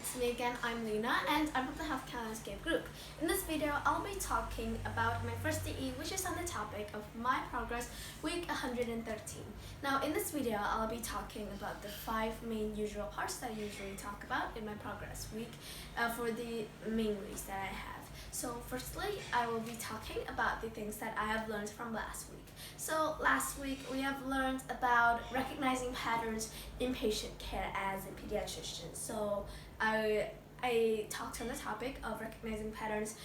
it's me again. I'm Lena and I'm from the Healthcare Landscape group. In this video, I'll be talking about my first DE, which is on the topic of my progress week 113. Now in this video, I'll be talking about the 5 main usual parts that I usually talk about in my progress week for the main weeks that I have. So firstly, I will be talking about the things that I have learned from last week. So last week we have learned about recognizing patterns in patient care as a pediatrician. So I talked on the topic of recognizing patterns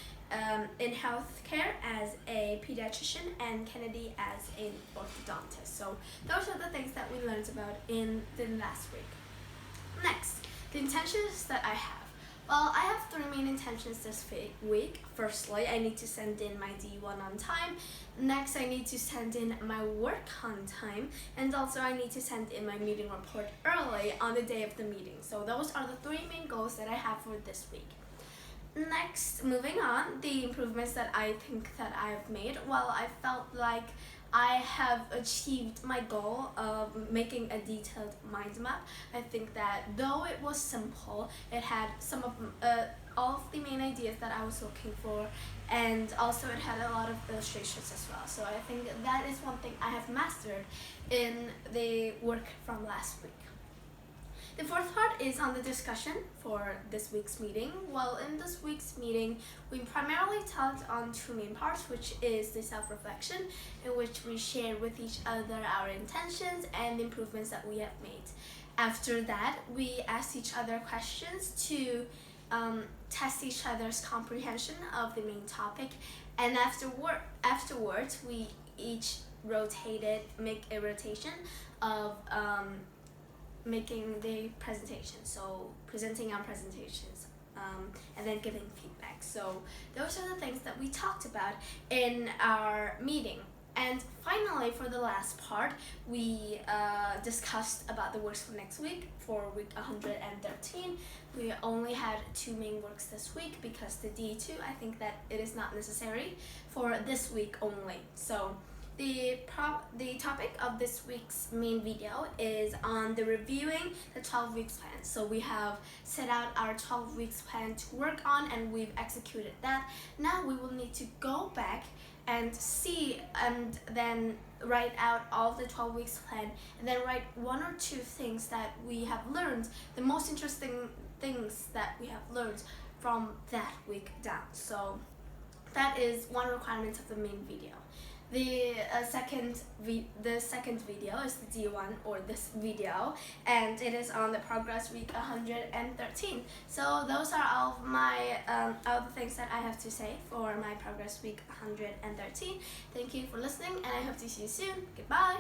in healthcare as a pediatrician and Kennedy as an orthodontist. So those are the things that we learned about in the last week. Next, the intentions that I have. Well, I have 3 main intentions this week. Firstly, I need to send in my D1 on time. Next, I need to send in my work on time. And also, I need to send in my meeting report early on the day of the meeting. So those are the 3 main goals that I have for this week. Next, moving on, the improvements that I think that I have made. Well, I felt like I have achieved my goal of making a detailed mind map. I think that though it was simple, it had some of all of the main ideas that I was looking for, and also it had a lot of illustrations as well. So I think that is one thing I have mastered in the work from last week. The 4th part is on the discussion for this week's meeting. Well, in this week's meeting, we primarily talked on 2 main parts, which is the self-reflection, in which we shared with each other our intentions and improvements that we have made. After that, we asked each other questions to test each other's comprehension of the main topic, and afterwards, we each make a rotation of making the presentation, so presenting our presentations and then giving feedback. So those are the things that we talked about in our meeting. And finally, for the last part, we discussed about the works for next week for week 113. We only had 2 main works this week because the D2, I think that it is not necessary for this week only. So the topic of this week's main video is on the reviewing the 12 weeks plan. So we have set out our 12 weeks plan to work on and we've executed that. Now we will need to go back and see and then write out all of the 12 weeks plan and then write 1 or 2 things that we have learned, the most interesting things that we have learned from that week down. So that is one requirement of the main video. The second video is the D1 or this video, and it is on the progress week 113. So those are all of my all the things that I have to say for my progress week 113. Thank you for listening, and I hope to see you soon. Goodbye.